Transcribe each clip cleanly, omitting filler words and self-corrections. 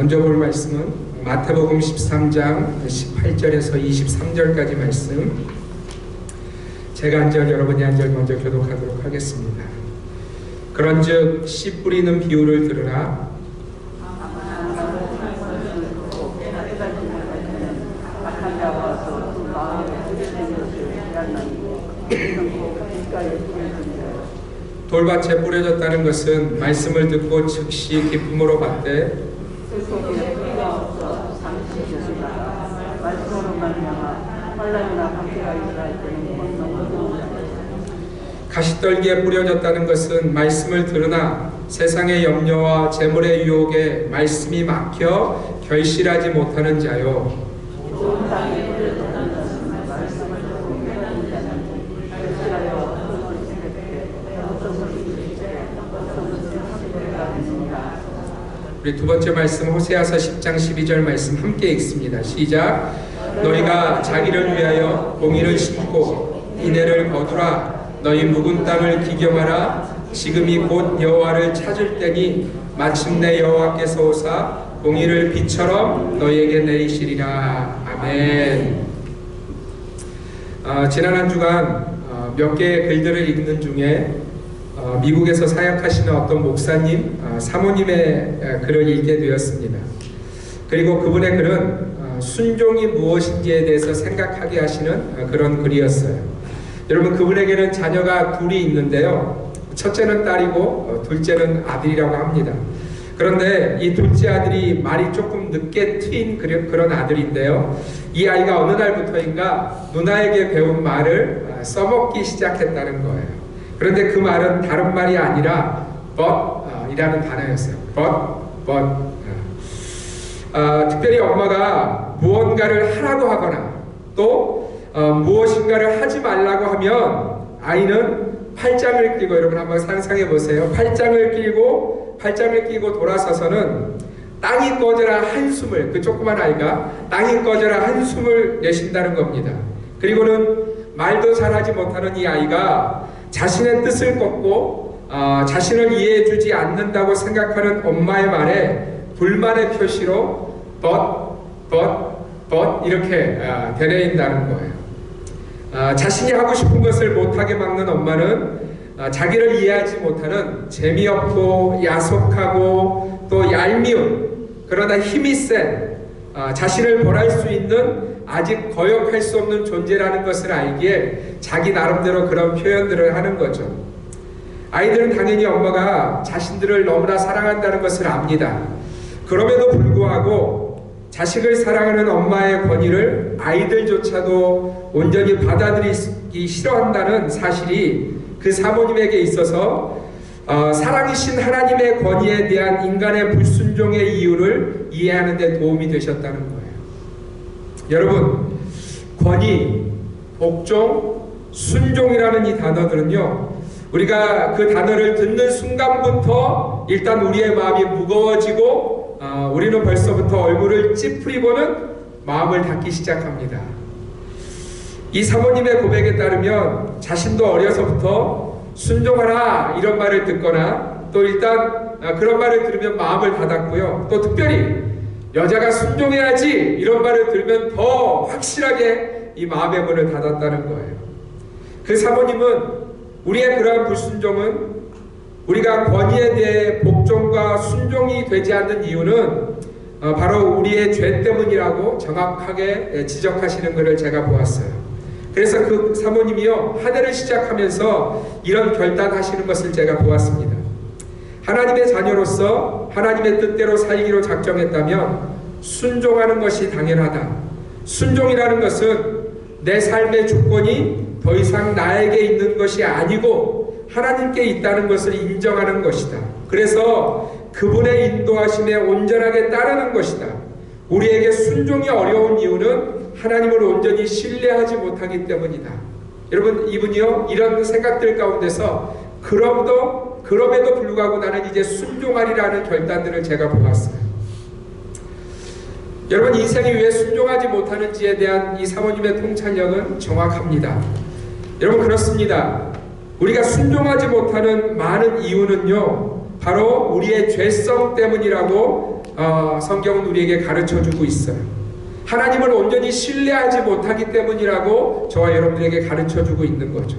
먼저 볼 말씀은 마태복음 13장 18절에서 23절까지 말씀, 제가 한 절 여러분이 한 절 먼저 교독하도록 하겠습니다. 그런즉 씨 뿌리는 비유를 들으라. 돌밭에 뿌려졌다는 것은 말씀을 듣고 즉시 기쁨으로 받되 가시떨기에 뿌려졌다는 것은 말씀을 들으나 세상의 염려와 재물의 유혹에 말씀이 막혀 결실하지 못하는 자요. 우리 두 번째 말씀 호세아서 10장 12절 말씀 함께 읽습니다. 시작. 너희가 자기를 위하여 공의를 심고 인애를 거두라. 너희 묵은 땅을 기경하라. 지금이 곧 여호와를 찾을 때니 마침내 여호와께서 오사 공의를 비처럼 너희에게 내리시리라. 아멘. 지난 한 주간 몇 개의 글들을 읽는 중에 미국에서 사역하시는 어떤 목사님, 사모님의 글을 읽게 되었습니다. 그리고 그분의 글은 순종이 무엇인지에 대해서 생각하게 하시는 그런 글이었어요. 여러분, 그분에게는 자녀가 둘이 있는데요. 첫째는 딸이고 둘째는 아들이라고 합니다. 그런데 이 둘째 아들이 말이 조금 늦게 트인 그런 아들인데요. 이 아이가 어느 날부터인가 누나에게 배운 말을 써먹기 시작했다는 거예요. 그런데 그 말은 다른 말이 아니라 but 이라는 단어였어요. but. 특별히 엄마가 무언가를 하라고 하거나 또 무엇인가를 하지 말라고 하면 아이는 팔짱을 끼고, 여러분 한번 상상해 보세요. 팔짱을 끼고 돌아서서는 땅이 꺼져라 한숨을, 그 조그만 아이가 땅이 꺼져라 한숨을 내쉰다는 겁니다. 그리고는 말도 잘하지 못하는 이 아이가 자신의 뜻을 걷고 자신을 이해해주지 않는다고 생각하는 엄마의 말에 불만의 표시로 but 이렇게 되뇌인다는 거예요. 자신이 하고 싶은 것을 못하게 막는 엄마는 자기를 이해하지 못하는 재미없고 야속하고 또 얄미운, 그러나 힘이 센 자신을 벌할 수 있는 아직 거역할 수 없는 존재라는 것을 알기에 자기 나름대로 그런 표현들을 하는 거죠. 아이들은 당연히 엄마가 자신들을 너무나 사랑한다는 것을 압니다. 그럼에도 불구하고 자식을 사랑하는 엄마의 권위를 아이들조차도 온전히 받아들이기 싫어한다는 사실이 그 사모님에게 있어서 사랑이신 하나님의 권위에 대한 인간의 불순종의 이유를 이해하는 데 도움이 되셨다는 거예요. 여러분, 권위, 복종, 순종이라는 이 단어들은요, 우리가 그 단어를 듣는 순간부터 일단 우리의 마음이 무거워지고 우리는 벌써부터 얼굴을 찌푸리고는 마음을 닫기 시작합니다. 이 사모님의 고백에 따르면 자신도 어려서부터 순종하라 이런 말을 듣거나 또 일단 그런 말을 들으면 마음을 닫았고요. 또 특별히 여자가 순종해야지 이런 말을 들으면 더 확실하게 이 마음의 문을 닫았다는 거예요. 그 사모님은 우리의 그러한 불순종은 우리가 권위에 대해 복종과 순종이 되지 않는 이유는 바로 우리의 죄 때문이라고 정확하게 지적하시는 것을 제가 보았어요. 그래서 그 사모님이요, 한 해를 시작하면서 이런 결단하시는 것을 제가 보았습니다. 하나님의 자녀로서 하나님의 뜻대로 살기로 작정했다면 순종하는 것이 당연하다. 순종이라는 것은 내 삶의 주권이 더 이상 나에게 있는 것이 아니고 하나님께 있다는 것을 인정하는 것이다. 그래서 그분의 인도하심에 온전하게 따르는 것이다. 우리에게 순종이 어려운 이유는 하나님을 온전히 신뢰하지 못하기 때문이다. 여러분, 이분이요, 이런 생각들 가운데서 그럼에도 불구하고 나는 이제 순종하리라는 결단들을 제가 보았어요. 여러분, 인생이 왜 순종하지 못하는지에 대한 이 사모님의 통찰력은 정확합니다. 여러분, 그렇습니다. 우리가 순종하지 못하는 많은 이유는요, 바로 우리의 죄성 때문이라고 성경은 우리에게 가르쳐주고 있어요. 하나님을 온전히 신뢰하지 못하기 때문이라고 저와 여러분들에게 가르쳐주고 있는 거죠.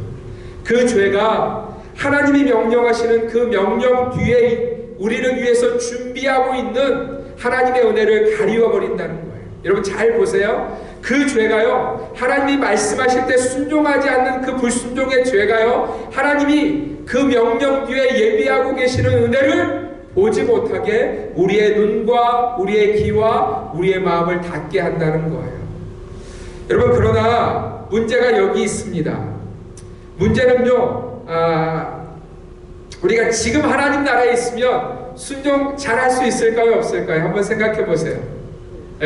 그 죄가 하나님이 명령하시는 그 명령 뒤에 우리를 위해서 준비하고 있는 하나님의 은혜를 가리워버린다는 거예요. 여러분 잘 보세요. 그 죄가요, 하나님이 말씀하실 때 순종하지 않는 그 불순종의 죄가요, 하나님이 그 명령 뒤에 예비하고 계시는 은혜를 보지 못하게 우리의 눈과 우리의 귀와 우리의 마음을 닫게 한다는 거예요. 여러분, 그러나 문제가 여기 있습니다. 문제는요, 우리가 지금 하나님 나라에 있으면 순종 잘할 수 있을까요, 없을까요? 한번 생각해 보세요.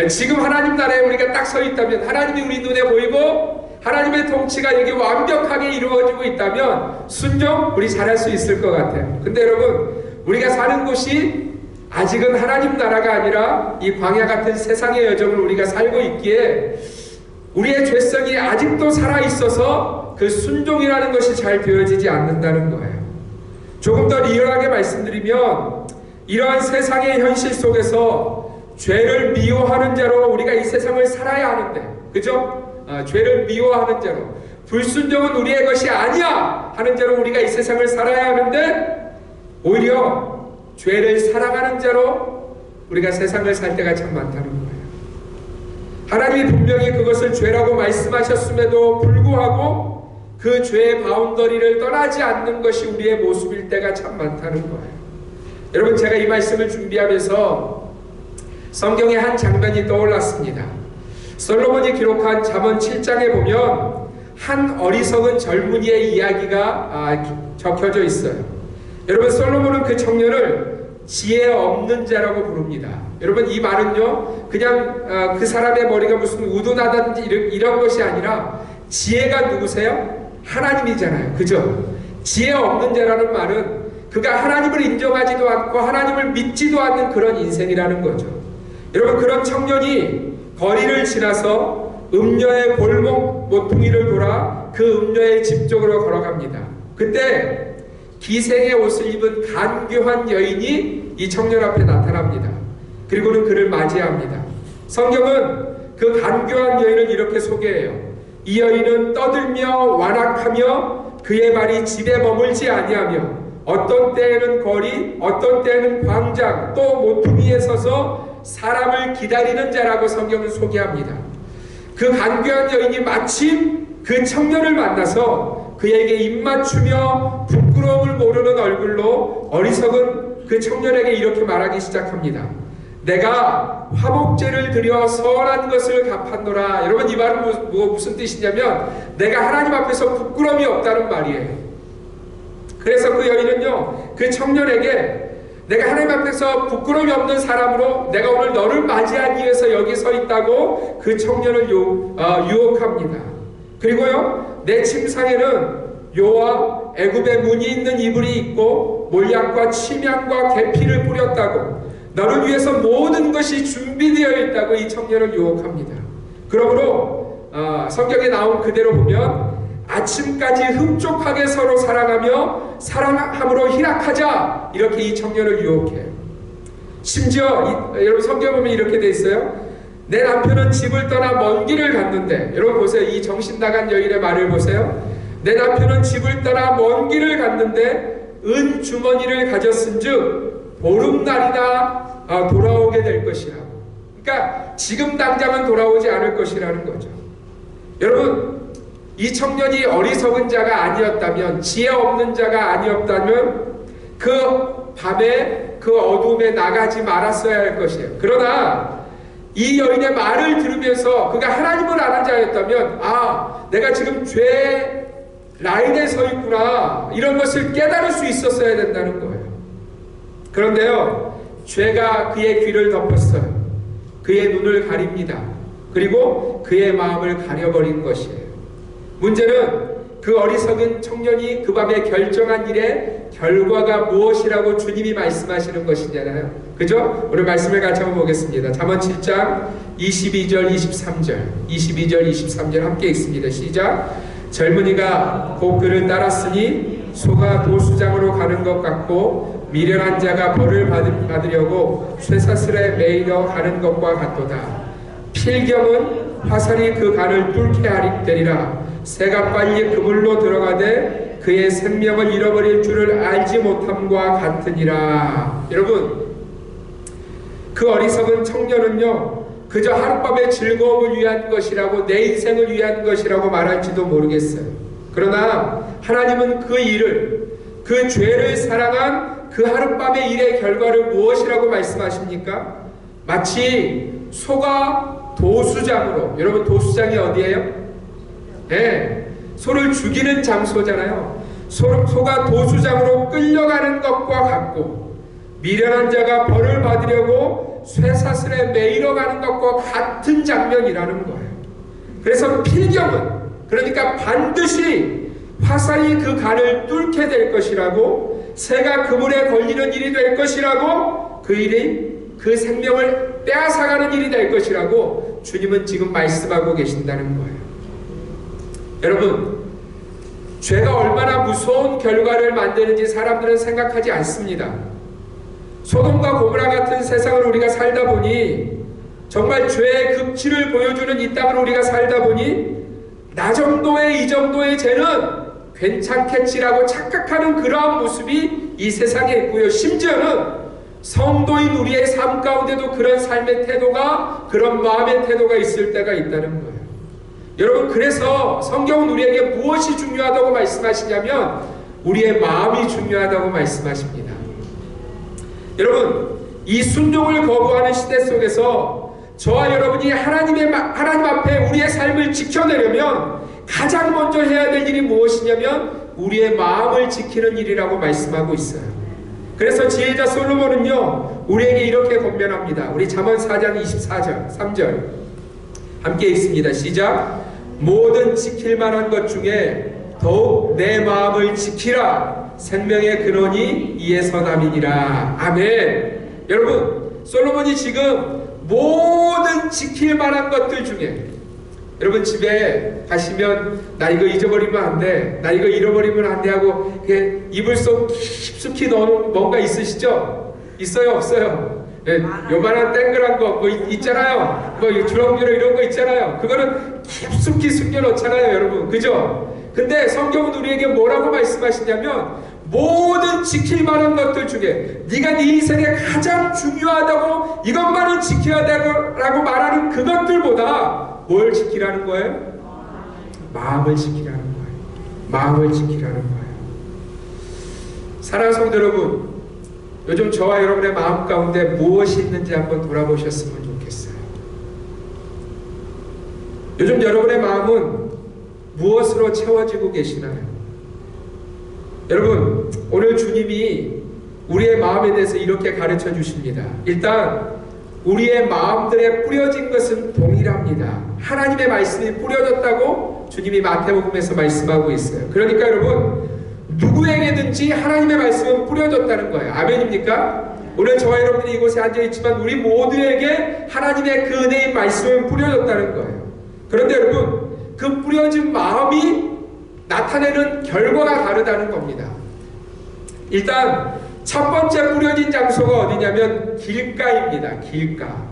지금 하나님 나라에 우리가 딱 서 있다면, 하나님이 우리 눈에 보이고 하나님의 통치가 여기 완벽하게 이루어지고 있다면 순종 우리 잘할 수 있을 것 같아요. 근데 여러분, 우리가 사는 곳이 아직은 하나님 나라가 아니라 이 광야 같은 세상의 여정을 우리가 살고 있기에 우리의 죄성이 아직도 살아있어서 그 순종이라는 것이 잘 되어지지 않는다는 거예요. 조금 더 리얼하게 말씀드리면, 이러한 세상의 현실 속에서 죄를 미워하는 자로 우리가 이 세상을 살아야 하는데, 그죠? 죄를 미워하는 자로, 불순종은 우리의 것이 아니야 하는 자로 우리가 이 세상을 살아야 하는데, 오히려 죄를 사랑하는 자로 우리가 세상을 살 때가 참 많다는 거예요. 하나님이 분명히 그것을 죄라고 말씀하셨음에도 불구하고 그 죄의 바운더리를 떠나지 않는 것이 우리의 모습일 때가 참 많다는 거예요. 여러분, 제가 이 말씀을 준비하면서 성경의 한 장면이 떠올랐습니다. 솔로몬이 기록한 잠언 7장에 보면 한 어리석은 젊은이의 이야기가 적혀져 있어요. 여러분, 솔로몬은 그 청년을 지혜 없는 자라고 부릅니다. 여러분, 이 말은요, 그냥 그 사람의 머리가 무슨 우둔하다든지 이런 것이 아니라, 지혜가 누구세요? 하나님이잖아요. 그죠? 지혜 없는 자라는 말은 그가 하나님을 인정하지도 않고 하나님을 믿지도 않는 그런 인생이라는 거죠. 여러분, 그런 청년이 거리를 지나서 음녀의 골목 모퉁이를 돌아 그 음녀의 집 쪽으로 걸어갑니다. 그때 기생의 옷을 입은 간교한 여인이 이 청년 앞에 나타납니다. 그리고는 그를 맞이합니다. 성경은 그 간교한 여인을 이렇게 소개해요. 이 여인은 떠들며 완악하며 그의 발이 집에 머물지 아니하며 어떤 때에는 거리, 어떤 때에는 광장, 또 모퉁이에 서서 사람을 기다리는 자라고 성경은 소개합니다. 그 간교한 여인이 마침 그 청년을 만나서 그에게 입맞추며 부끄러움을 모르는 얼굴로 어리석은 그 청년에게 이렇게 말하기 시작합니다. 내가 화목제를 드려 선한 것을 갚았노라. 여러분, 이 말은 무슨 뜻이냐면 내가 하나님 앞에서 부끄러움이 없다는 말이에요. 그래서 그 여인은요, 그 청년에게 내가 하나님 앞에서 부끄러움이 없는 사람으로 내가 오늘 너를 맞이하기 위해서 여기 서 있다고 그 청년을 유혹합니다. 그리고요, 내 침상에는 묘와 애굽의 무늬 있는 이불이 있고 몰약과 침향과 계피를 뿌렸다고, 너를 위해서 모든 것이 준비되어 있다고 이 청년을 유혹합니다. 그러므로 성경에 나온 그대로 보면 아침까지 흡족하게 서로 사랑하며 사랑함으로 희락하자, 이렇게 이 청년을 유혹해요. 심지어 여러분, 성경 보면 이렇게 돼 있어요. 내 남편은 집을 떠나 먼 길을 갔는데, 여러분 보세요. 이 정신 나간 여인의 말을 보세요. 내 남편은 집을 떠나 먼 길을 갔는데 은 주머니를 가졌은즉 보름날이나 돌아오게 될 것이라고. 그러니까 지금 당장은 돌아오지 않을 것이라는 거죠. 여러분, 이 청년이 어리석은 자가 아니었다면, 지혜 없는 자가 아니었다면 그 밤에 그 어둠에 나가지 말았어야 할 것이에요. 그러나 이 여인의 말을 들으면서 그가 하나님을 아는 자였다면, 내가 지금 죄 라인에 서 있구나, 이런 것을 깨달을 수 있었어야 된다는 거예요. 그런데요, 죄가 그의 귀를 덮었어요. 그의 눈을 가립니다. 그리고 그의 마음을 가려버린 것이에요. 문제는 그 어리석은 청년이 그 밤에 결정한 일의 결과가 무엇이라고 주님이 말씀하시는 것이잖아요. 그죠? 오늘 말씀을 같이 한번 보겠습니다. 잠언 7장 22절 23절 함께 읽습니다. 시작. 젊은이가 곧 그를 따랐으니 소가 도수장으로 가는 것 같고 미련한 자가 벌을 받으려고 쇠사슬에 매이러 가는 것과 같도다. 필경은 화살이 그 간을 뚫게 하리되리라. 새가 빨리 그물로 들어가되 그의 생명을 잃어버릴 줄을 알지 못함과 같으니라. 여러분, 그 어리석은 청년은요, 그저 하룻밤의 즐거움을 위한 것이라고, 내 인생을 위한 것이라고 말할지도 모르겠어요. 그러나 하나님은 그 일을, 그 죄를 사랑한 그 하룻밤의 일의 결과를 무엇이라고 말씀하십니까? 마치 소가 도수장으로, 여러분 도수장이 어디예요? 네, 소를 죽이는 장소잖아요. 소가 도수장으로 끌려가는 것과 같고, 미련한 자가 벌을 받으려고 쇠사슬에 매이러 가는 것과 같은 장면이라는 거예요. 그래서 필경은, 그러니까 반드시 화살이 그 간을 뚫게 될 것이라고, 새가 그물에 걸리는 일이 될 것이라고, 그 일이 그 생명을 빼앗아가는 일이 될 것이라고 주님은 지금 말씀하고 계신다는 거예요. 여러분, 죄가 얼마나 무서운 결과를 만드는지 사람들은 생각하지 않습니다. 소돔과 고모라 같은 세상을 우리가 살다 보니, 정말 죄의 극치를 보여주는 이 땅을 우리가 살다 보니, 나 정도의 이 정도의 죄는 괜찮겠지라고 착각하는 그러한 모습이 이 세상에 있고요. 심지어는 성도인 우리의 삶 가운데도 그런 삶의 태도가, 그런 마음의 태도가 있을 때가 있다는 거예요. 여러분, 그래서 성경은 우리에게 무엇이 중요하다고 말씀하시냐면 우리의 마음이 중요하다고 말씀하십니다. 여러분, 이 순종을 거부하는 시대 속에서 저와 여러분이 하나님 앞에 우리의 삶을 지켜내려면 가장 먼저 해야 될 일이 무엇이냐면 우리의 마음을 지키는 일이라고 말씀하고 있어요. 그래서 지혜자 솔로몬은요, 우리에게 이렇게 권면합니다. 우리 잠언 4장 24절 3절 함께 읽습니다. 시작. 모든 지킬 만한 것 중에 더욱 내 마음을 지키라. 생명의 근원이 이에서 남이니라. 아멘. 여러분, 솔로몬이 지금 모든 지킬 만한 것들 중에, 여러분 집에 가시면 나 이거 잊어버리면 안 돼, 나 이거 잃어버리면 안 돼 하고 이불 속 깊숙이 넣은 뭔가 있으시죠? 있어요, 없어요? 네, 요만한 땡글한 거 뭐 있잖아요. 뭐 주렁주렁 이런 거 있잖아요. 그거는 깊숙이 숨겨놓잖아요, 여러분. 그죠? 근데 성경은 우리에게 뭐라고 말씀하시냐면 모든 지킬 만한 것들 중에 네가 네 인생에 가장 중요하다고, 이것만은 지켜야 되라고 말하는 그것들보다 뭘 지키라는 거예요? 마음을 지키라는 거예요. 마음을 지키라는 거예요. 사랑하는 성도 여러분, 요즘 저와 여러분의 마음 가운데 무엇이 있는지 한번 돌아보셨으면 좋겠어요. 요즘 여러분의 마음은 무엇으로 채워지고 계시나요? 여러분, 오늘 주님이 우리의 마음에 대해서 이렇게 가르쳐 주십니다. 일단 우리의 마음들에 뿌려진 것은 동일합니다. 하나님의 말씀이 뿌려졌다고 주님이 마태복음에서 말씀하고 있어요. 그러니까 여러분, 누구에게든지 하나님의 말씀은 뿌려졌다는 거예요. 아멘입니까? 오늘 저와 여러분들이 이곳에 앉아있지만 우리 모두에게 하나님의 그 은혜의 말씀은 뿌려졌다는 거예요. 그런데 여러분, 그 뿌려진 마음이 나타내는 결과가 다르다는 겁니다. 일단 첫 번째 뿌려진 장소가 어디냐면 길가입니다. 길가.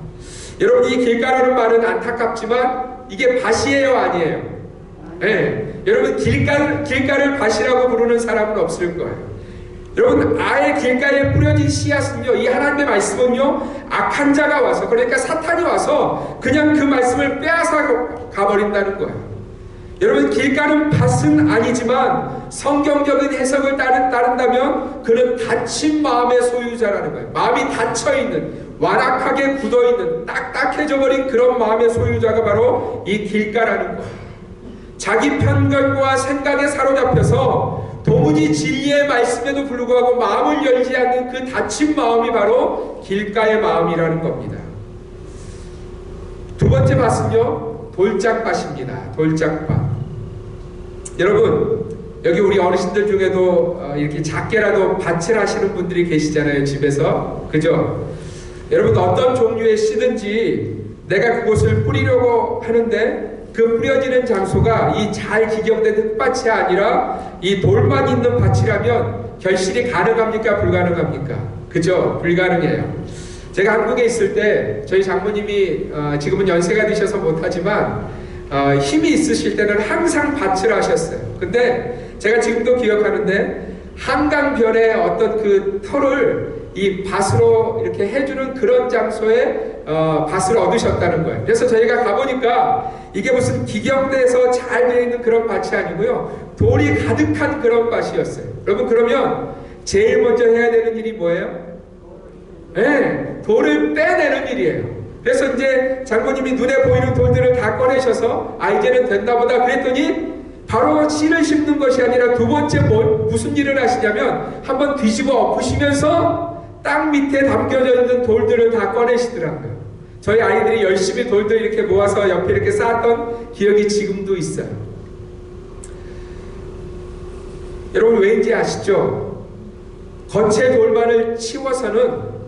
여러분, 이 길가라는 말은 안타깝지만 이게 밭이에요, 아니에요? 네. 여러분, 길가를 밭이라고 부르는 사람은 없을 거예요. 여러분, 아예 길가에 뿌려진 씨앗은요, 이 하나님의 말씀은요, 악한 자가 와서, 그러니까 사탄이 와서 그냥 그 말씀을 빼앗아 가버린다는 거예요. 여러분, 길가는 밭은 아니지만 성경적인 해석을 따른다면 그는 닫힌 마음의 소유자라는 거예요. 마음이 닫혀있는, 완악하게 굳어있는, 딱딱해져 버린 그런 마음의 소유자가 바로 이 길가라는 거예요. 자기 편견과 생각에 사로잡혀서 도무지 진리의 말씀에도 불구하고 마음을 열지 않는 그 닫힌 마음이 바로 길가의 마음이라는 겁니다. 두 번째 밭은요, 돌짝밭입니다. 돌짝밭. 여러분, 여기 우리 어르신들 중에도 이렇게 작게라도 밭을 하시는 분들이 계시잖아요, 집에서. 그죠? 여러분, 어떤 종류의 씨든지 내가 그것을 뿌리려고 하는데 그 뿌려지는 장소가 이 잘 기경된 흙밭이 아니라 이 돌만 있는 밭이라면 결실이 가능합니까? 불가능합니까? 그죠? 불가능해요. 제가 한국에 있을 때 저희 장모님이 지금은 연세가 드셔서 못하지만 힘이 있으실 때는 항상 밭을 하셨어요. 근데 제가 지금도 기억하는데 한강변에 어떤 그 터를 이 밭으로 이렇게 해주는 그런 장소에 밭을 얻으셨다는 거예요. 그래서 저희가 가보니까 이게 무슨 기경돼서 잘 되어 있는 그런 밭이 아니고요, 돌이 가득한 그런 밭이었어요. 여러분, 그러면 제일 먼저 해야 되는 일이 뭐예요? 네, 돌을 빼내는 일이에요. 그래서 이제 장모님이 눈에 보이는 돌들을 다 꺼내셔서 이제는 됐나 보다 그랬더니 바로 씨를 심는 것이 아니라 두 번째 무슨 일을 하시냐면 한번 뒤집어 엎으시면서 땅 밑에 담겨져 있는 돌들을 다 꺼내시더라고요. 저희 아이들이 열심히 돌들 이렇게 모아서 옆에 이렇게 쌓았던 기억이 지금도 있어요. 여러분, 왠지 아시죠? 겉의 돌만을 치워서는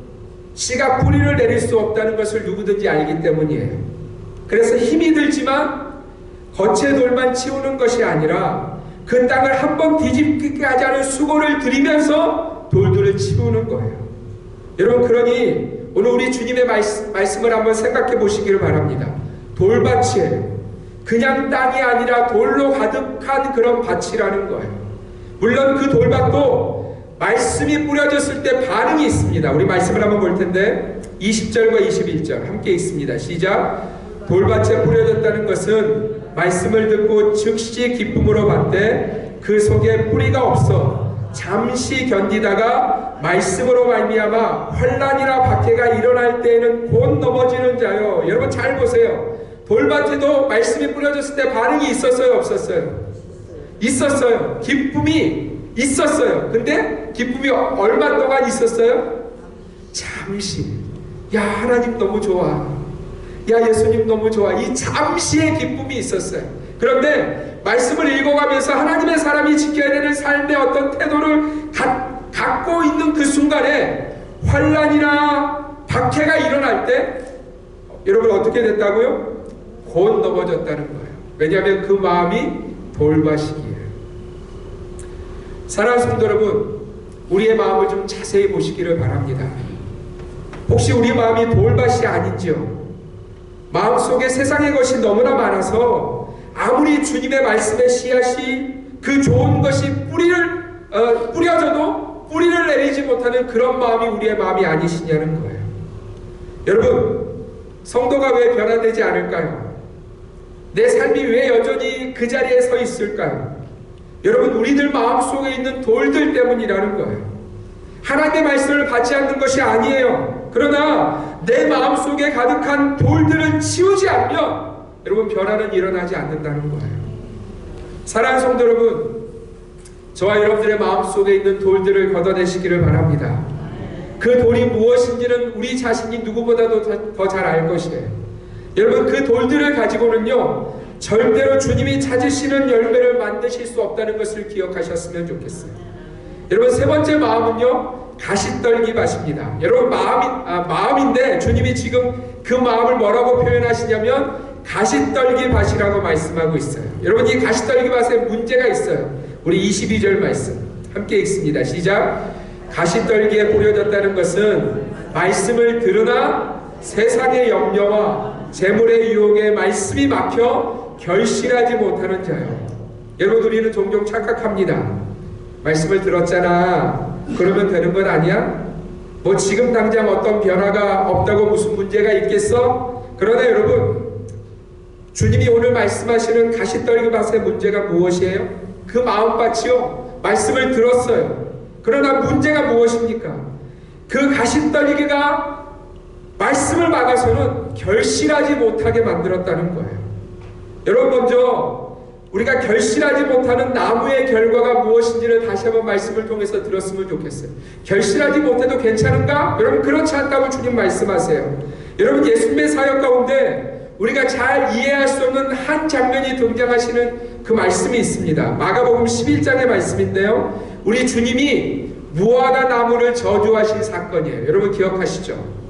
씨가 뿌리를 내릴 수 없다는 것을 누구든지 알기 때문이에요. 그래서 힘이 들지만 겉의 돌만 치우는 것이 아니라 그 땅을 한번 뒤집기까지 하는 수고를 들이면서 돌들을 치우는 거예요. 여러분, 그러니 오늘 우리 주님의 말씀을 한번 생각해 보시기를 바랍니다. 돌밭이에요. 그냥 땅이 아니라 돌로 가득한 그런 밭이라는 거예요. 물론 그 돌밭도 말씀이 뿌려졌을 때 반응이 있습니다. 우리 말씀을 한번 볼 텐데 20절과 21절 함께 읽습니다. 시작. 돌밭에 뿌려졌다는 것은 말씀을 듣고 즉시 기쁨으로 받되 그 속에 뿌리가 없어 잠시 견디다가 말씀으로 말미암아 환난이나 박해가 일어날 때에는 곧 넘어지는 자요. 여러분 잘 보세요. 돌밭에도 말씀이 뿌려졌을 때 반응이 있었어요, 없었어요? 있었어요. 기쁨이 있었어요. 근데 기쁨이 얼마 동안 있었어요? 잠시. 야, 하나님 너무 좋아. 야, 예수님 너무 좋아. 이 잠시의 기쁨이 있었어요. 그런데 말씀을 읽어가면서 하나님의 사람이 지켜야 되는 삶의 어떤 태도를 갖고 있는 그 순간에 환난이나 박해가 일어날 때 여러분 어떻게 됐다고요? 곧 넘어졌다는 거예요. 왜냐하면 그 마음이 돌밭이기에. 사랑하는 성도 여러분, 우리의 마음을 좀 자세히 보시기를 바랍니다. 혹시 우리 마음이 돌밭이 아닌지요? 마음속에 세상의 것이 너무나 많아서 아무리 주님의 말씀의 씨앗이 그 좋은 것이 뿌려져도 뿌리를 내리지 못하는 그런 마음이 우리의 마음이 아니시냐는 거예요. 여러분, 성도가 왜 변화되지 않을까요? 내 삶이 왜 여전히 그 자리에 서 있을까요? 여러분, 우리들 마음속에 있는 돌들 때문이라는 거예요. 하나님의 말씀을 받지 않는 것이 아니에요. 그러나 내 마음속에 가득한 돌들을 치우지 않으면 여러분 변화는 일어나지 않는다는 거예요. 사랑하는 성도 여러분, 저와 여러분들의 마음속에 있는 돌들을 걷어내시기를 바랍니다. 그 돌이 무엇인지는 우리 자신이 누구보다도 더 잘 알 것이에요. 여러분, 그 돌들을 가지고는요 절대로 주님이 찾으시는 열매를 만드실 수 없다는 것을 기억하셨으면 좋겠어요. 여러분, 세 번째 마음은요 가시떨기 밭입니다. 여러분, 마음인데 주님이 지금 그 마음을 뭐라고 표현하시냐면 가시떨기 밭이라고 말씀하고 있어요. 여러분, 이 가시떨기 밭에 문제가 있어요. 우리 22절 말씀 함께 읽습니다. 시작. 가시떨기에 뿌려졌다는 것은 말씀을 들으나 세상의 염려와 재물의 유혹에 말씀이 막혀 결실하지 못하는 자요. 여러분, 우리는 종종 착각합니다. 말씀을 들었잖아, 그러면 되는 건 아니야? 뭐 지금 당장 어떤 변화가 없다고 무슨 문제가 있겠어? 그러나 여러분, 주님이 오늘 말씀하시는 가시떨기 밭의 문제가 무엇이에요? 그 마음밭이요, 말씀을 들었어요. 그러나 문제가 무엇입니까? 그 가시떨기가 말씀을 막아서는 결실하지 못하게 만들었다는 거예요. 여러분, 먼저 우리가 결실하지 못하는 나무의 결과가 무엇인지를 다시 한번 말씀을 통해서 들었으면 좋겠어요. 결실하지 못해도 괜찮은가? 여러분, 그렇지 않다고 주님 말씀하세요. 여러분, 예수님의 사역 가운데 우리가 잘 이해할 수 없는 한 장면이 등장하시는 그 말씀이 있습니다. 마가복음 11장의 말씀인데요, 우리 주님이 무화과 나무를 저주하신 사건이에요. 여러분 기억하시죠?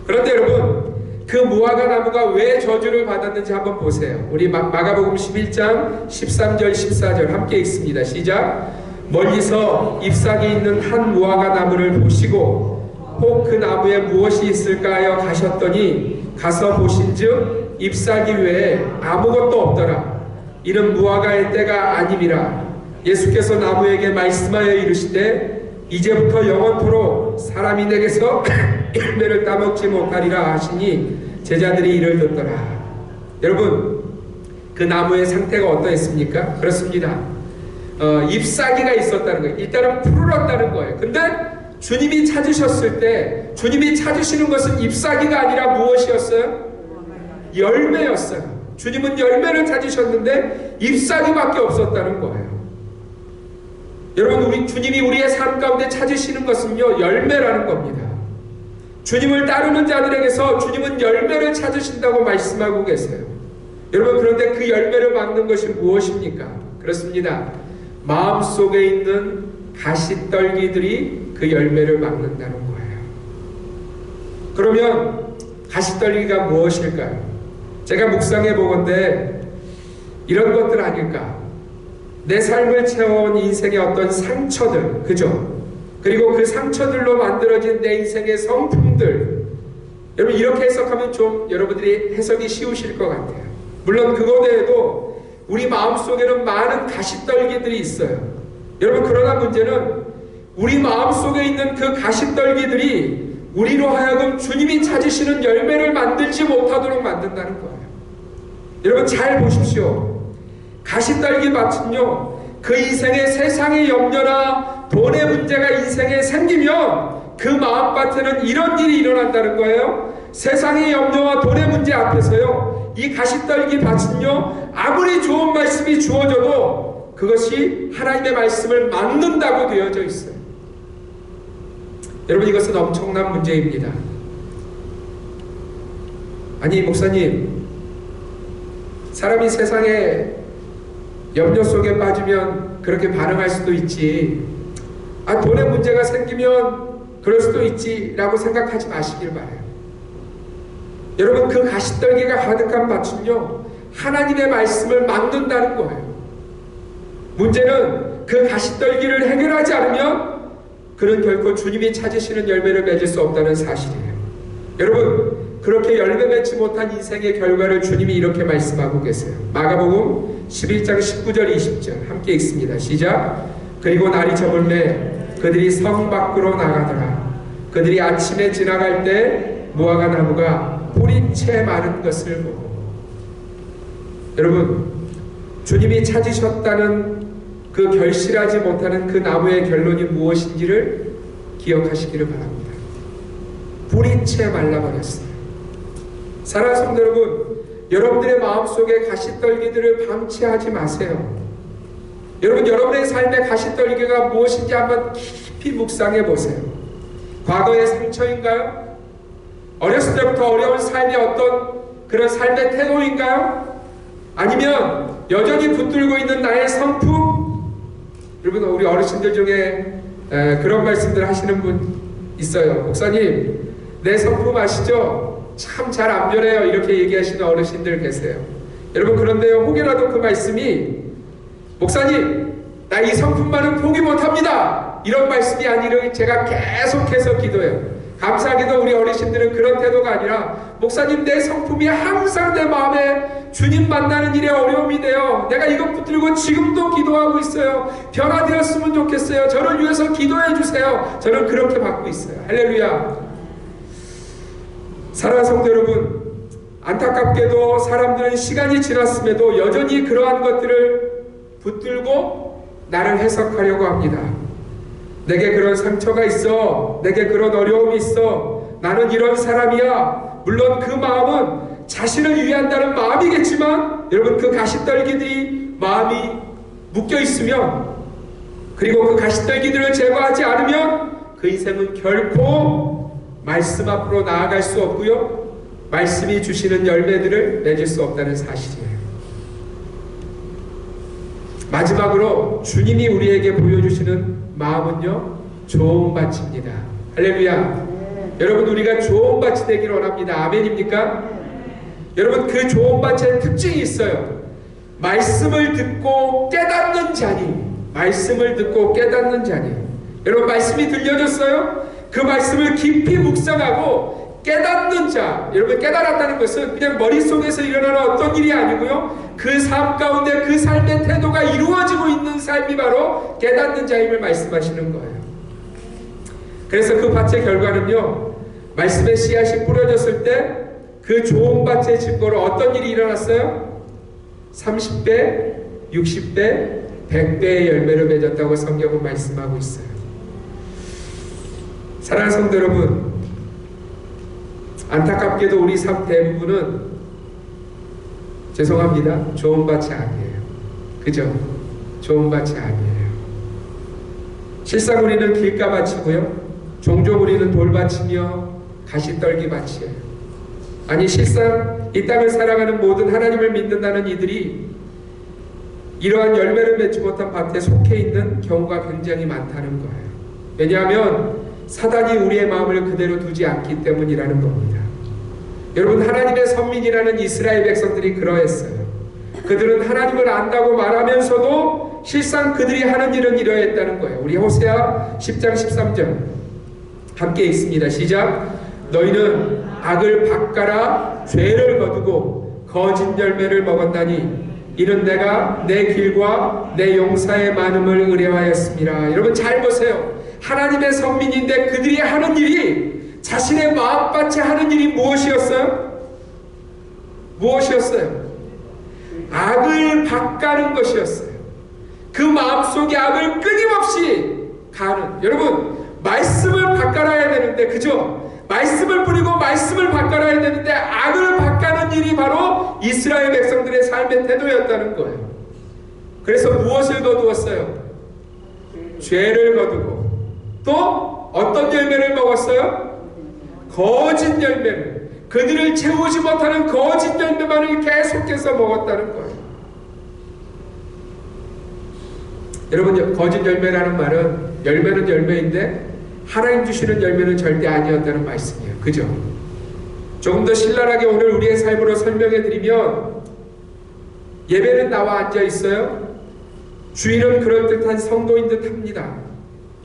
그런데 여러분, 그 무화과 나무가 왜 저주를 받았는지 한번 보세요. 우리 마가복음 11장 13절 14절 함께 읽습니다. 시작. 멀리서 잎사귀 있는 한 무화과 나무를 보시고 혹 그 나무에 무엇이 있을까 하여 가셨더니 가서 보신즉 잎사귀 외에 아무것도 없더라. 이는 무화과의 때가 아님이라. 예수께서 나무에게 말씀하여 이르시되 이제부터 영원토록 사람이 내게서 열매를 따먹지 못하리라 하시니 제자들이 이를 듣더라. 여러분, 그 나무의 상태가 어떠했습니까? 그렇습니다. 잎사귀가 있었다는 거예요. 일단은 푸르렀다는 거예요. 근데 주님이 찾으셨을 때 주님이 찾으시는 것은 잎사귀가 아니라 무엇이었어요? 열매였어요. 주님은 열매를 찾으셨는데 잎사귀밖에 없었다는 거예요. 여러분, 주님이 우리의 삶 가운데 찾으시는 것은요, 열매라는 겁니다. 주님을 따르는 자들에게서 주님은 열매를 찾으신다고 말씀하고 계세요. 여러분, 그런데 그 열매를 막는 것이 무엇입니까? 그렇습니다. 마음속에 있는 가시떨기들이 그 열매를 막는다는 거예요. 그러면 가시떨기가 무엇일까요? 제가 묵상해 보건대 이런 것들 아닐까? 내 삶을 채워온 인생의 어떤 상처들, 그죠? 그리고 그 상처들로 만들어진 내 인생의 성품들. 여러분, 이렇게 해석하면 좀 여러분들이 해석이 쉬우실 것 같아요. 물론 그거 외에도 우리 마음속에는 많은 가시떨기들이 있어요. 여러분, 그러나 문제는 우리 마음속에 있는 그 가시떨기들이 우리로 하여금 주님이 찾으시는 열매를 만들지 못하도록 만든다는 거예요. 여러분, 잘 보십시오. 가시떨기 밭은요, 그 인생에 세상의 염려나 돈의 문제가 인생에 생기면 그 마음밭에는 이런 일이 일어난다는 거예요. 세상의 염려와 돈의 문제 앞에서요, 이 가시떨기 밭은요, 아무리 좋은 말씀이 주어져도 그것이 하나님의 말씀을 막는다고 되어져 있어요. 여러분, 이것은 엄청난 문제입니다. 아니, 목사님, 사람이 세상에 염려 속에 빠지면 그렇게 반응할 수도 있지. 돈의 문제가 생기면 그럴 수도 있지 라고 생각하지 마시길 바라요. 여러분, 그 가시떨기가 가득한 밭은요, 하나님의 말씀을 막는다는 거예요. 문제는 그 가시떨기를 해결하지 않으면 그는 결코 주님이 찾으시는 열매를 맺을 수 없다는 사실이에요. 여러분, 그렇게 열매 맺지 못한 인생의 결과를 주님이 이렇게 말씀하고 계세요. 마가복음 11장 19절 20절 함께 읽습니다. 시작. 그리고 날이 저물매 그들이 성 밖으로 나가더라. 그들이 아침에 지나갈 때 무화과 나무가 뿌린 채 마른 것을 보고. 여러분, 주님이 찾으셨다는 그 결실하지 못하는 그 나무의 결론이 무엇인지를 기억하시기를 바랍니다. 뿌린 채 말라버렸어요. 사랑하는 성도 여러분, 여러분들의 마음속에 가시떨기들을 방치하지 마세요. 여러분, 여러분의 삶의 가시떨기가 무엇인지 한번 깊이 묵상해 보세요. 과거의 상처인가요? 어렸을 때부터 어려운 삶의 어떤 그런 삶의 태도인가요? 아니면 여전히 붙들고 있는 나의 성품? 여러분, 우리 어르신들 중에 그런 말씀들 하시는 분 있어요. 목사님, 내 성품 아시죠? 참 잘 안 변해요. 이렇게 얘기하시는 어르신들 계세요. 여러분, 그런데요, 혹여라도 그 말씀이 목사님, 나 이 성품만은 포기 못합니다, 이런 말씀이 아니를 제가 계속해서 기도해요. 감사하게도 우리 어르신들은 그런 태도가 아니라 목사님, 내 성품이 항상 내 마음에 주님 만나는 일에 어려움이 돼요. 내가 이것 붙들고 지금도 기도하고 있어요. 변화되었으면 좋겠어요. 저를 위해서 기도해 주세요. 저는 그렇게 받고 있어요. 할렐루야. 사랑하는 성도 여러분, 안타깝게도 사람들은 시간이 지났음에도 여전히 그러한 것들을 붙들고 나를 해석하려고 합니다. 내게 그런 상처가 있어. 내게 그런 어려움이 있어. 나는 이런 사람이야. 물론 그 마음은 자신을 위한다는 마음이겠지만, 여러분, 그 가시떨기들이 마음이 묶여 있으면, 그리고 그 가시떨기들을 제거하지 않으면 그 인생은 결코 말씀 앞으로 나아갈 수 없고요, 말씀이 주시는 열매들을 맺을 수 없다는 사실이에요. 마지막으로 주님이 우리에게 보여주시는 마음은요, 좋은 밭입니다. 할렐루야. 여러분, 우리가 좋은 밭이 되기를 원합니다. 아멘입니까? 여러분, 그 좋은 밭의 특징이 있어요. 말씀을 듣고 깨닫는 자니, 말씀을 듣고 깨닫는 자니. 여러분, 말씀이 들려졌어요? 그 말씀을 깊이 묵상하고 깨닫는 자. 여러분, 깨달았다는 것은 그냥 머릿속에서 일어나는 어떤 일이 아니고요, 그 삶 가운데 그 삶의 태도가 이루어지고 있는 삶이 바로 깨닫는 자임을 말씀하시는 거예요. 그래서 그 밭의 결과는요, 말씀의 씨앗이 뿌려졌을 때 그 좋은 밭의 증거로 어떤 일이 일어났어요? 30배, 60배, 100배의 열매를 맺었다고 성경은 말씀하고 있어요. 사랑하는 성도 여러분, 안타깝게도 우리 삶 대부분은, 죄송합니다, 좋은 밭이 아니에요. 그죠? 좋은 밭이 아니에요. 실상 우리는 길가밭이고요, 종종 우리는 돌밭이며 가시떨기 밭이에요. 아니, 실상 이 땅을 살아가는 모든 하나님을 믿는다는 이들이 이러한 열매를 맺지 못한 밭에 속해 있는 경우가 굉장히 많다는 거예요. 왜냐하면 사단이 우리의 마음을 그대로 두지 않기 때문이라는 겁니다. 여러분, 하나님의 선민이라는 이스라엘 백성들이 그러했어요. 그들은 하나님을 안다고 말하면서도 실상 그들이 하는 일은 이러했다는 거예요. 우리 호세아 10장 13절 함께 읽습니다. 시작. 너희는 악을 밭가라 죄를 거두고 거짓 열매를 먹었나니 이는 내가 내 길과 내 용사의 많음을 의뢰하였습니다. 여러분, 잘 보세요. 하나님의 선민인데 그들이 하는 일이, 자신의 마음밭에 하는 일이 무엇이었어요? 무엇이었어요? 악을 밭가는 것이었어요. 그 마음속에 악을 끊임없이 가는. 여러분, 말씀을 밭갈아야 되는데, 그죠? 말씀을 뿌리고 말씀을 밭갈아야 되는데 악을 밭가는 일이 바로 이스라엘 백성들의 삶의 태도였다는 거예요. 그래서 무엇을 거두었어요? 죄를 거두고, 또 어떤 열매를 먹었어요? 거짓 열매를, 그들을 채우지 못하는 거짓 열매만을 계속해서 먹었다는 거예요. 여러분, 거짓 열매라는 말은, 열매는 열매인데 하나님 주시는 열매는 절대 아니었다는 말씀이에요. 그죠? 조금 더 신랄하게 오늘 우리의 삶으로 설명해 드리면, 예배는 나와 앉아 있어요. 주일은 그럴듯한 성도인 듯 합니다.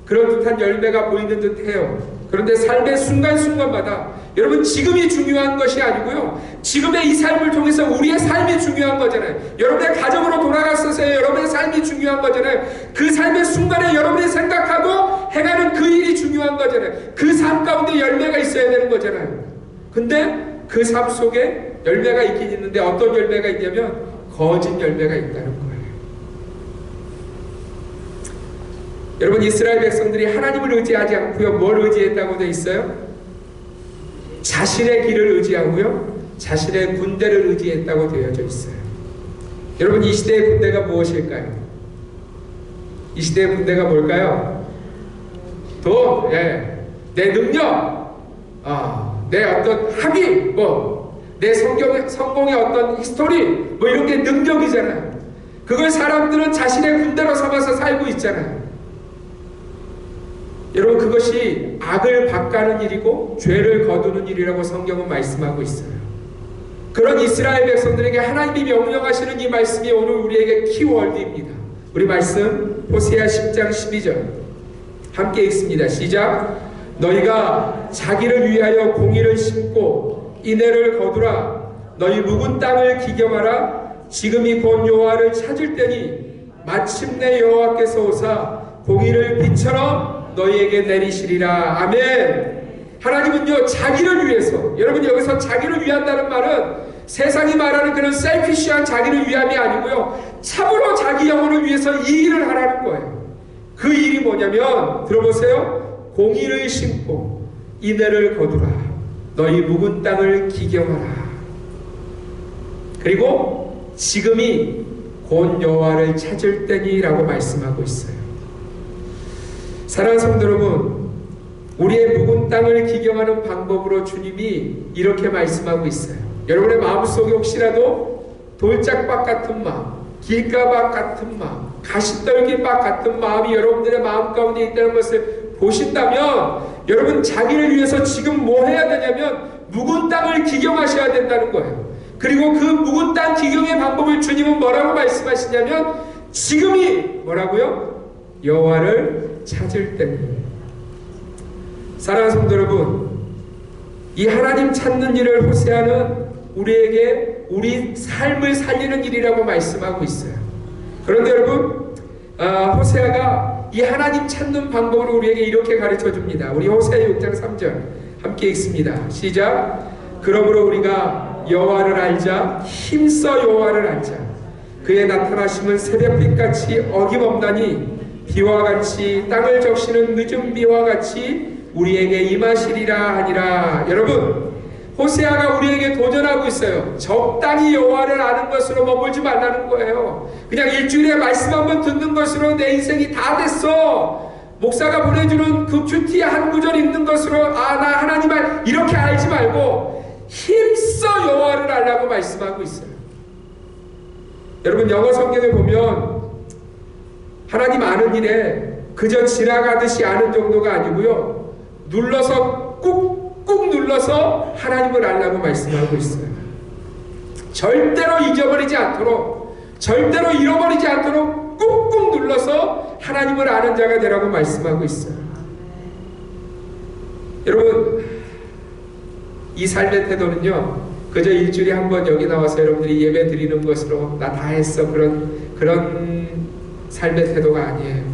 그럴듯한 열매가 보이는 듯 해요. 그런데 삶의 순간순간마다, 여러분, 지금이 중요한 것이 아니고요, 지금의 이 삶을 통해서 우리의 삶이 중요한 거잖아요. 여러분의 가정으로 돌아갔어서요, 여러분의 삶이 중요한 거잖아요. 그 삶의 순간에 여러분이 생각하고 행하는 그 일이 중요한 거잖아요. 그 삶 가운데 열매가 있어야 되는 거잖아요. 근데 그 삶 속에 열매가 있긴 있는데 어떤 열매가 있냐면 거짓 열매가 있다는 거예요. 여러분, 이스라엘 백성들이 하나님을 의지하지 않고요, 뭘 의지했다고 되어 있어요? 자신의 길을 의지하고요, 자신의 군대를 의지했다고 되어져 있어요. 여러분, 이 시대의 군대가 무엇일까요? 이 시대의 군대가 뭘까요? 돈, 내 능력, 내 어떤 학위, 내 성공의 어떤 히스토리, 이런 게 능력이잖아요. 그걸 사람들은 자신의 군대로 삼아서 살고 있잖아요. 여러분, 그것이 악을 밭가는 일이고 죄를 거두는 일이라고 성경은 말씀하고 있어요. 그런 이스라엘 백성들에게 하나님이 명령하시는 이 말씀이 오늘 우리에게 키워드입니다. 우리 말씀 호세아 10장 12절 함께 읽습니다. 시작. 너희가 자기를 위하여 공의를 심고 인애를 거두라. 너희 묵은 땅을 기경하라. 지금이 곧 여호와를 찾을 때니 마침내 여호와께서 오사 공의를 빛처럼 너희에게 내리시리라. 아멘. 하나님은요, 자기를 위해서, 여러분, 여기서 자기를 위한다는 말은 세상이 말하는 그런 셀피시한 자기를 위함이 아니고요, 참으로 자기 영혼을 위해서 이 일을 하라는 거예요. 그 일이 뭐냐면, 들어보세요. 공의를 심고 인애를 거두라. 너희 묵은 땅을 기경하라. 그리고 지금이 곧 여호와를 찾을 때니라고 말씀하고 있어요. 사랑하는 성도 여러분, 우리의 묵은 땅을 기경하는 방법으로 주님이 이렇게 말씀하고 있어요. 여러분의 마음속에 혹시라도 돌짝밭 같은 마음, 길가밭 같은 마음, 가시떨기밭 같은 마음이 여러분들의 마음 가운데 있다는 것을 보신다면 여러분 자기를 위해서 지금 뭐 해야 되냐면 묵은 땅을 기경하셔야 된다는 거예요. 그리고 그 묵은 땅 기경의 방법을 주님은 뭐라고 말씀하시냐면 지금이 뭐라고요? 여호와를 찾을 때입니다. 사랑하는 성도 여러분, 이 하나님 찾는 일을 호세아는 우리에게 우리 삶을 살리는 일이라고 말씀하고 있어요. 그런데 여러분, 호세아가 이 하나님 찾는 방법을 우리에게 이렇게 가르쳐 줍니다. 우리 호세아 6장 3절 함께 읽습니다. 시작. 그러므로 우리가 여호와를 알자, 힘써 여호와를 알자. 그의 나타나심은 새벽빛같이 어김없나니 비와 같이 땅을 적시는 늦은 비와 같이 우리에게 임하시리라 하니라. 여러분, 호세아가 우리에게 도전하고 있어요. 적당히 여호와를 아는 것으로 머물지 말라는 거예요. 그냥 일주일에 말씀 한번 듣는 것으로 내 인생이 다 됐어. 목사가 보내주는 그 큐티 한 구절 읽는 것으로 나 하나님을 이렇게 알지 말고 힘써 여호와를 알라고 말씀하고 있어요. 여러분, 영어 성경에 보면 하나님 아는 일에 그저 지나가듯이 아는 정도가 아니고요, 눌러서 꾹꾹 눌러서 하나님을 알라고 말씀하고 있어요. 절대로 잊어버리지 않도록, 절대로 잃어버리지 않도록 꾹꾹 눌러서 하나님을 아는 자가 되라고 말씀하고 있어요. 여러분, 이 삶의 태도는요, 그저 일주일에 한 번 여기 나와서 여러분들이 예배 드리는 것으로 나 다 했어, 그런 삶의 태도가 아니에요.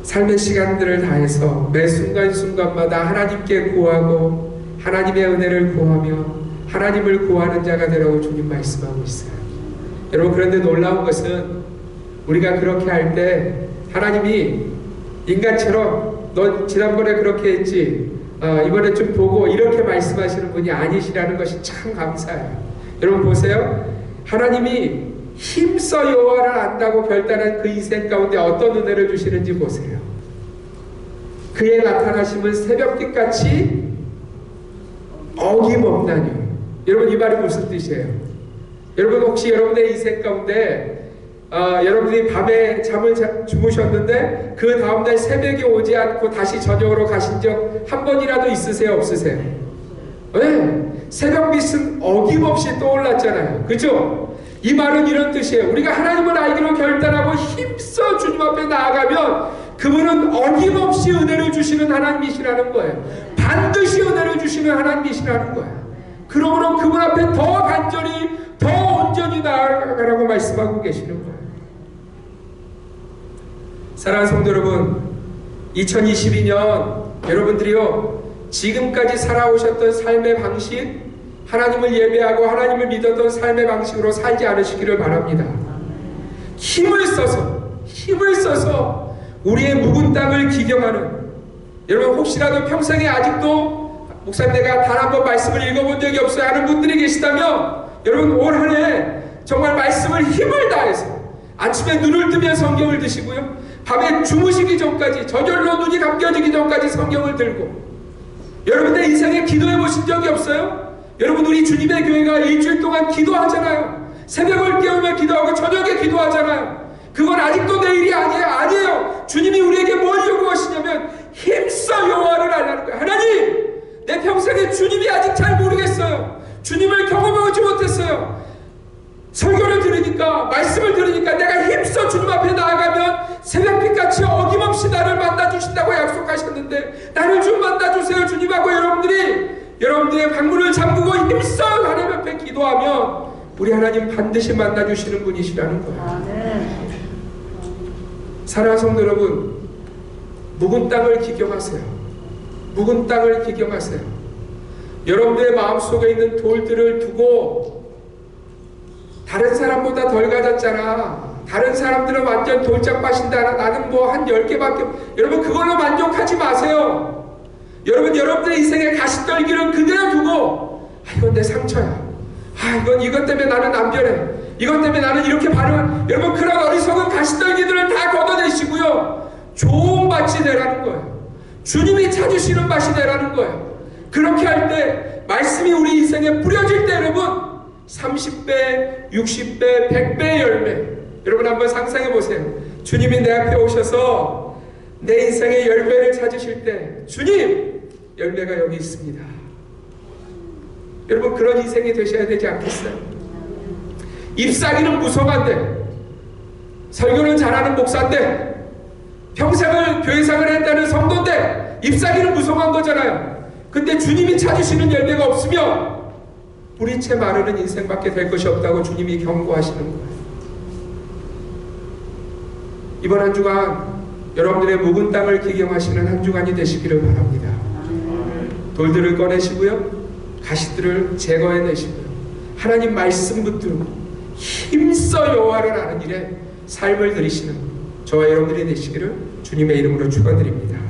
삶의 시간들을 다해서 매 순간순간마다 하나님께 구하고 하나님의 은혜를 구하며 하나님을 구하는 자가 되라고 주님 말씀하고 있어요. 여러분, 그런데 놀라운 것은 우리가 그렇게 할 때 하나님이 인간처럼 너 지난번에 그렇게 했지, 이번에 좀 보고 이렇게 말씀하시는 분이 아니시라는 것이 참 감사해요. 여러분 보세요. 하나님이 힘써 여호와를 안다고 결단한 그 인생 가운데 어떤 은혜를 주시는지 보세요. 그의 나타나심은 새벽빛같이 어김없나니. 여러분, 이 말이 무슨 뜻이에요? 여러분, 혹시 여러분의 인생 가운데 여러분이 밤에 잠을 주무셨는데 그 다음날 새벽이 오지 않고 다시 저녁으로 가신 적 한 번이라도 있으세요, 없으세요? 네, 새벽빛은 어김없이 떠올랐잖아요. 그죠? 이 말은 이런 뜻이에요. 우리가 하나님을 알기로 결단하고 힘써 주님 앞에 나아가면 그분은 어김없이 은혜를 주시는 하나님이시라는 거예요. 반드시 은혜를 주시는 하나님이시라는 거예요. 그러므로 그분 앞에 더 간절히, 더 온전히 나아가라고 말씀하고 계시는 거예요. 사랑하는 성도 여러분, 2022년 여러분들이요, 지금까지 살아오셨던 삶의 방식, 하나님을 예배하고 하나님을 믿었던 삶의 방식으로 살지 않으시기를 바랍니다. 힘을 써서 우리의 묵은 땅을 기경하는, 여러분 혹시라도 평생에 아직도 목사님 내가 단 한 번 말씀을 읽어본 적이 없어요 하는 분들이 계시다면, 여러분 올 한 해 정말 말씀을 힘을 다해서 아침에 눈을 뜨면 성경을 드시고요, 밤에 주무시기 전까지, 저절로 눈이 감겨지기 전까지 성경을 들고, 여러분들 인생에 기도해 보신 적이 없어요? 여러분, 우리 주님의 교회가 일주일 동안 기도하잖아요. 새벽을 깨우며 기도하고 저녁에 기도하잖아요. 그건 아직도 내 일이 아니에요. 주님이 우리에게 뭘 요구하시냐면 힘써 여호와를 알라는 거예요. 하나님, 내 평생에 주님이 아직 잘 모르겠어요. 주님을 경험하지 못했어요. 설교를 들으니까, 말씀을 들으니까 내가 힘써 주님 앞에 나아가면 새벽빛같이 어김없이 나를 만나주신다고 약속하셨는데 나를 좀 만나주세요 주님하고 여러분들의 방문을 잠그고 힘써 하나님 앞에 기도하면 우리 하나님 반드시 만나주시는 분이시라는 거예요. 사랑하는 성도 여러분, 묵은 땅을 기경하세요. 묵은 땅을 기경하세요. 여러분들의 마음속에 있는 돌들을 두고, 다른 사람보다 덜 가졌잖아, 다른 사람들은 완전 돌짝 빠신다, 나는 뭐 한 10개밖에, 여러분 그걸로 만족하지 마세요. 여러분들의 인생의 가시떨기를 그대로 두고, 이건 내 상처야, 이것 때문에 나는 안 변해, 이것 때문에 나는 이렇게 반응, 여러분 그런 어리석은 가시떨기들을 다 걷어내시고요, 좋은 밭이 되라는 거예요. 주님이 찾으시는 밭이 되라는 거예요. 그렇게 할 때 말씀이 우리 인생에 뿌려질 때 여러분 30배, 60배, 100배의 열매, 여러분 한번 상상해 보세요. 주님이 내 앞에 오셔서 내 인생의 열매를 찾으실 때 주님, 열매가 여기 있습니다. 여러분, 그런 인생이 되셔야 되지 않겠어요? 잎사귀는 무성한데, 설교는 잘하는 목사인데, 평생을 교회생활을 했다는 성도인데 잎사귀는 무성한 거잖아요. 근데 주님이 찾으시는 열매가 없으면 뿌리채 마르는 인생밖에 될 것이 없다고 주님이 경고하시는 거예요. 이번 한 주간 여러분들의 묵은 땅을 기경하시는 한 주간이 되시기를 바랍니다. 돌들을 꺼내시고요, 가시들을 제거해내시고요, 하나님 말씀 붙들고 힘써 여호와를 아는 일에 삶을 들이시는 저와 여러분들이 되시기를 주님의 이름으로 축원드립니다.